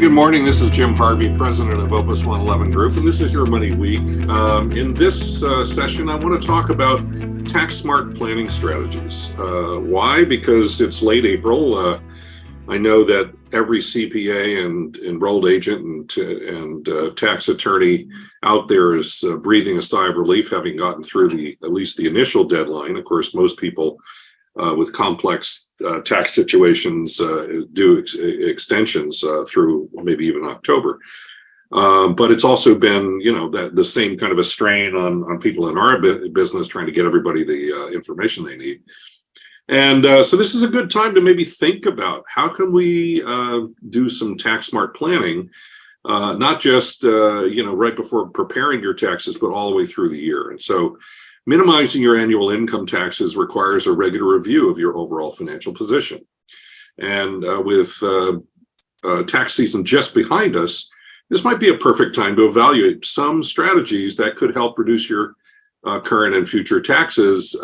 Good morning. This is Jim Harvey, president of Opus 111 Group, and this is your Money Week. In this session, I want to talk about tax smart planning strategies. Why? Because it's late April. I know that every CPA and enrolled agent and tax attorney out there is breathing a sigh of relief, having gotten through at least the initial deadline. Of course, most people with complex tax situations do extensions through maybe even October. But it's also been, that the same kind of a strain on people in our business trying to get everybody the information they need. And so this is a good time to maybe think about how can we do some tax smart planning, not just, right before preparing your taxes, but all the way through the year. And so minimizing your annual income taxes requires a regular review of your overall financial position. And with tax season just behind us, this might be a perfect time to evaluate some strategies that could help reduce your current and future taxes.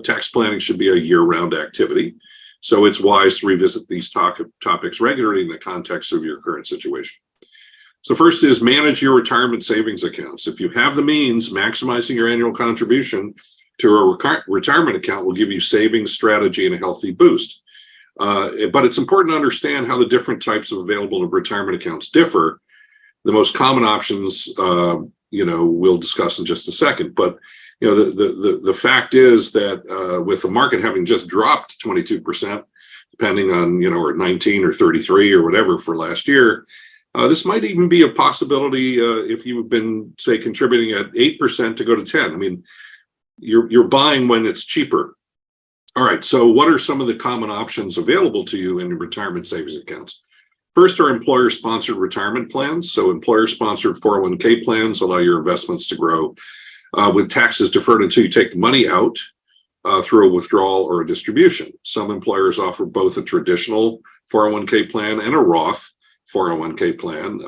Tax planning should be a year-round activity, so it's wise to revisit these topics regularly in the context of your current situation. So first is manage your retirement savings accounts. If you have the means, maximizing your annual contribution to a retirement account will give you savings strategy and a healthy boost. But it's important to understand how the different types of available retirement accounts differ. The most common options, we'll discuss in just a second. But the fact is that with the market having just dropped 22%, depending on or 19 or 33 or whatever for last year. This might even be a possibility if you've been, say, contributing at 8% to go to 10. I mean, you're buying when it's cheaper. All right, so what are some of the common options available to you in your retirement savings accounts? First are employer-sponsored retirement plans. So employer-sponsored 401k plans allow your investments to grow with taxes deferred until you take the money out through a withdrawal or a distribution. Some employers offer both a traditional 401k plan and a Roth 401k plan.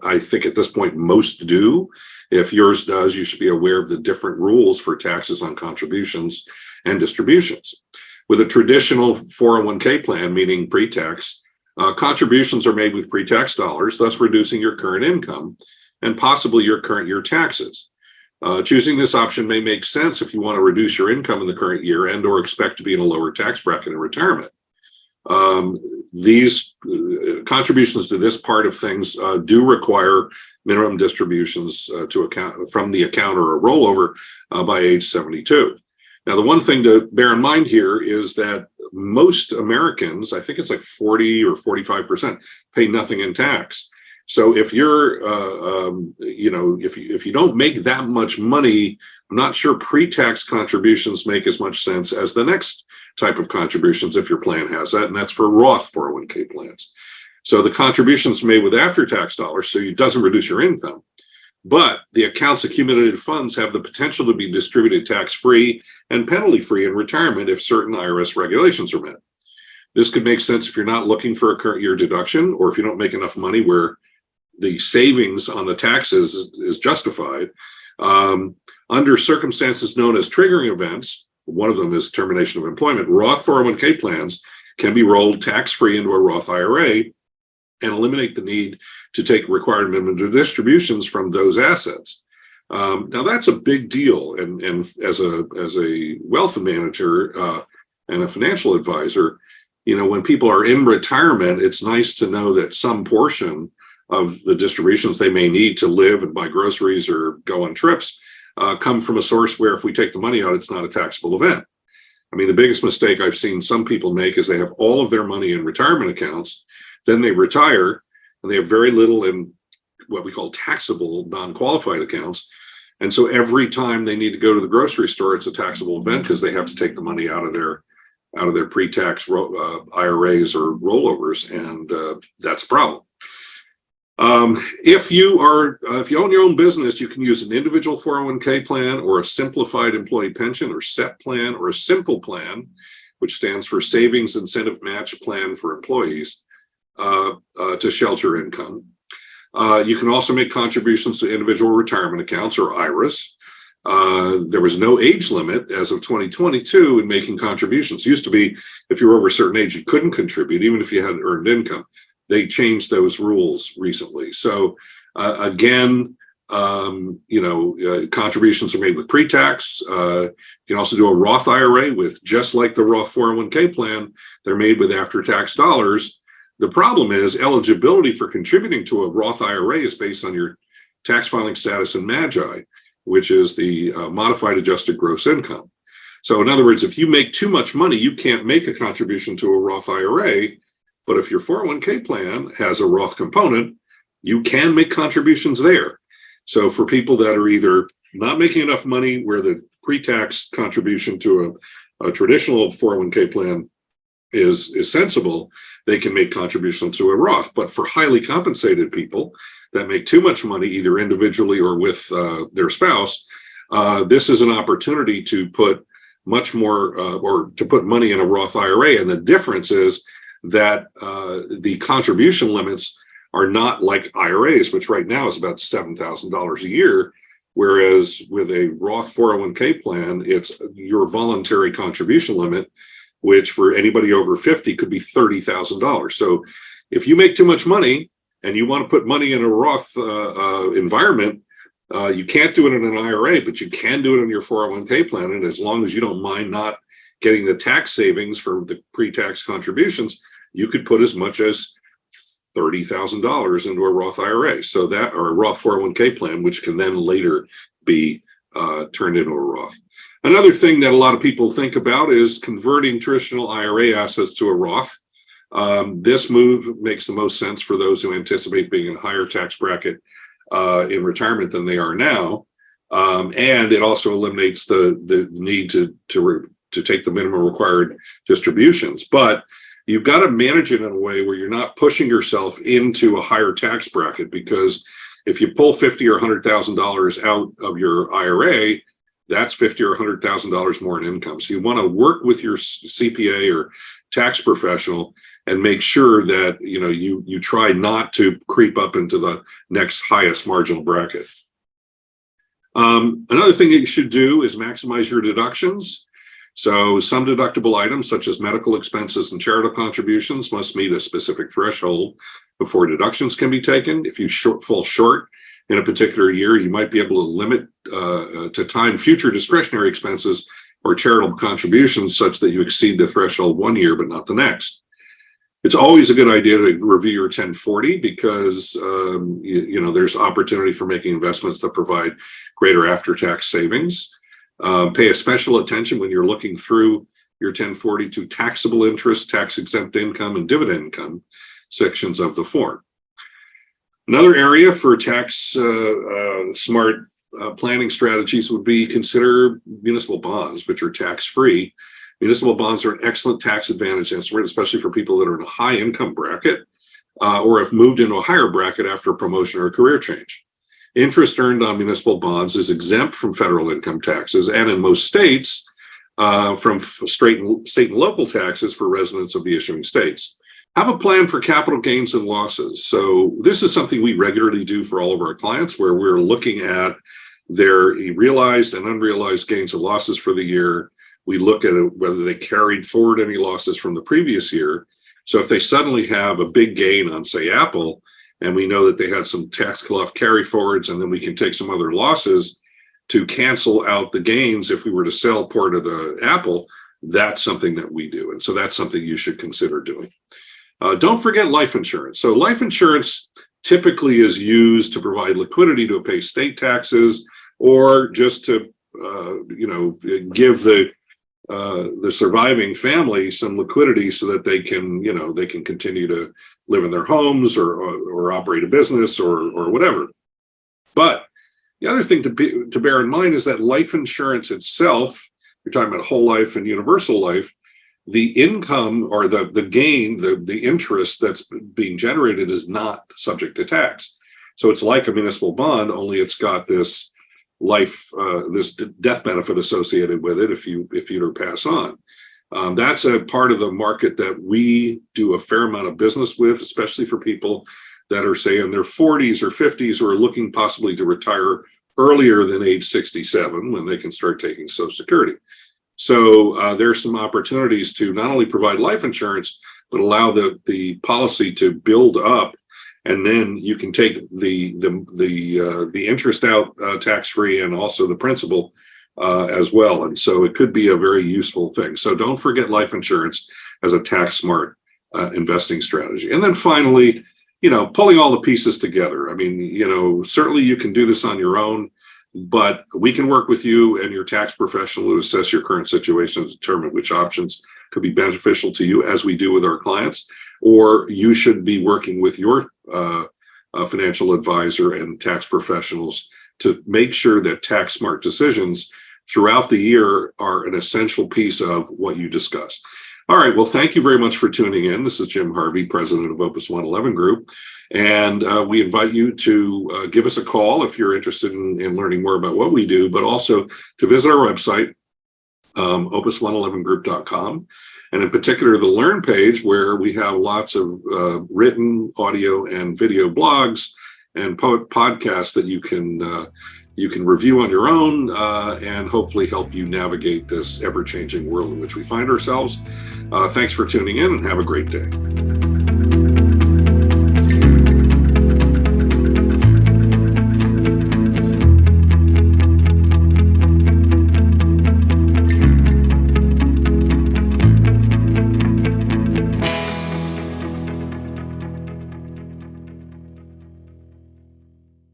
I think at this point, most do. If yours does, you should be aware of the different rules for taxes on contributions and distributions. With a traditional 401k plan, meaning pre-tax, contributions are made with pre-tax dollars, thus reducing your current income and possibly your current year taxes. Choosing this option may make sense if you want to reduce your income in the current year and or expect to be in a lower tax bracket in retirement. These contributions to this part of things do require minimum distributions to account from the account or a rollover by age 72. Now, the one thing to bear in mind here is that most Americans, I think it's like 40 or 45%, pay nothing in tax. So if you're, if you don't make that much money, I'm not sure pre-tax contributions make as much sense as the next type of contributions if your plan has that, and that's for Roth 401k plans. So the contributions made with after-tax dollars, so it doesn't reduce your income, but the account's accumulated funds have the potential to be distributed tax-free and penalty-free in retirement if certain IRS regulations are met. This could make sense if you're not looking for a current year deduction, or if you don't make enough money where the savings on the taxes is justified. Under circumstances known as triggering events, one of them is termination of employment, Roth 401k plans can be rolled tax-free into a Roth IRA and eliminate the need to take required minimum distributions from those assets. Now that's a big deal, and as a wealth manager and a financial advisor, when people are in retirement, it's nice to know that some portion of the distributions they may need to live and buy groceries or go on trips come from a source where if we take the money out, it's not a taxable event. I mean, the biggest mistake I've seen some people make is they have all of their money in retirement accounts, then they retire, and they have very little in what we call taxable non-qualified accounts. And so every time they need to go to the grocery store, it's a taxable event because they have to take the money out of their pre-tax IRAs or rollovers, and that's a problem. If you own your own business, you can use an individual 401k plan or a simplified employee pension or SEP plan or a simple plan, which stands for Savings Incentive Match Plan for Employees, to shelter income. You can also make contributions to individual retirement accounts or IRAs. There was no age limit as of 2022 in making contributions. It used to be if you were over a certain age, you couldn't contribute, even if you had earned income. they changed those rules recently. So again, contributions are made with pre-tax. You can also do a Roth IRA with, just like the Roth 401k plan, they're made with after-tax dollars. The problem is eligibility for contributing to a Roth IRA is based on your tax filing status in MAGI, which is the modified adjusted gross income. So in other words, if you make too much money, you can't make a contribution to a Roth IRA. But if your 401k plan has a Roth component, you can make contributions there. So for people that are either not making enough money where the pre-tax contribution to a traditional 401k plan is sensible, they can make contributions to a Roth. But for highly compensated people that make too much money, either individually or with their spouse, this is an opportunity to put much more or to put money in a Roth IRA. And the difference is that the contribution limits are not like IRAs, which right now is about $7,000 a year. Whereas with a Roth 401k plan, it's your voluntary contribution limit, which for anybody over 50 could be $30,000. So if you make too much money and you want to put money in a Roth environment, you can't do it in an IRA, but you can do it in your 401k plan. And as long as you don't mind not getting the tax savings for the pre-tax contributions, you could put as much as $30,000 into a Roth IRA. So that, or a Roth 401k plan, which can then later be turned into a Roth. Another thing that a lot of people think about is converting traditional IRA assets to a Roth. This move makes the most sense for those who anticipate being in a higher tax bracket in retirement than they are now. And it also eliminates the need to take the minimum required distributions. But you've got to manage it in a way where you're not pushing yourself into a higher tax bracket, because if you pull $50,000 or $100,000 out of your IRA, that's $50,000 or $100,000 more in income. So you want to work with your CPA or tax professional and make sure that you try not to creep up into the next highest marginal bracket. Another thing that you should do is maximize your deductions. So some deductible items, such as medical expenses and charitable contributions, must meet a specific threshold before deductions can be taken. If you fall short in a particular year, you might be able to limit to time future discretionary expenses or charitable contributions such that you exceed the threshold one year, but not the next. It's always a good idea to review your 1040 because there's opportunity for making investments that provide greater after-tax savings. Pay a special attention when you're looking through your 1040 to taxable interest, tax-exempt income, and dividend income sections of the form. Another area for tax smart planning strategies would be consider municipal bonds, which are tax-free. Municipal bonds are an excellent tax advantage instrument, especially for people that are in a high income bracket or have moved into a higher bracket after a promotion or a career change. Interest earned on municipal bonds is exempt from federal income taxes, and in most states, from state and local taxes for residents of the issuing states. Have a plan for capital gains and losses. So this is something we regularly do for all of our clients, where we're looking at their realized and unrealized gains and losses for the year. We look at whether they carried forward any losses from the previous year. So if they suddenly have a big gain on, say, Apple, and we know that they had some tax cloth carry forwards, and then we can take some other losses to cancel out the gains if we were to sell part of the Apple, that's something that we do. And so that's something you should consider doing. Don't forget life insurance. So life insurance typically is used to provide liquidity to pay state taxes or just to, give the surviving family some liquidity so that they can continue to live in their homes or operate a business or whatever. But the other thing to bear in mind is that life insurance itself, you're talking about whole life and universal life, the income or the gain, the interest that's being generated is not subject to tax. So it's like a municipal bond, only it's got this this death benefit associated with it if you were to pass on. That's a part of the market that we do a fair amount of business with, especially for people that are, say, in their 40s or 50s or are looking possibly to retire earlier than age 67 when they can start taking Social Security. So there's some opportunities to not only provide life insurance, but allow the policy to build up, and then you can take the interest out tax-free, and also the principal as well. And so it could be a very useful thing. So don't forget life insurance as a tax smart investing strategy. And then finally, pulling all the pieces together. I mean, certainly you can do this on your own, but we can work with you and your tax professional to assess your current situation and determine which options could be beneficial to you, as we do with our clients. Or you should be working with your financial advisor and tax professionals to make sure that tax smart decisions throughout the year are an essential piece of what you discussed. All right. Well, thank you very much for tuning in. This is Jim Harvey, president of Opus 111 Group. And we invite you to give us a call if you're interested in learning more about what we do, but also to visit our website, opus111group.com. And in particular, the Learn page, where we have lots of written, audio, and video blogs and podcasts that you can review on your own and hopefully help you navigate this ever-changing world in which we find ourselves. Thanks for tuning in, and have a great day.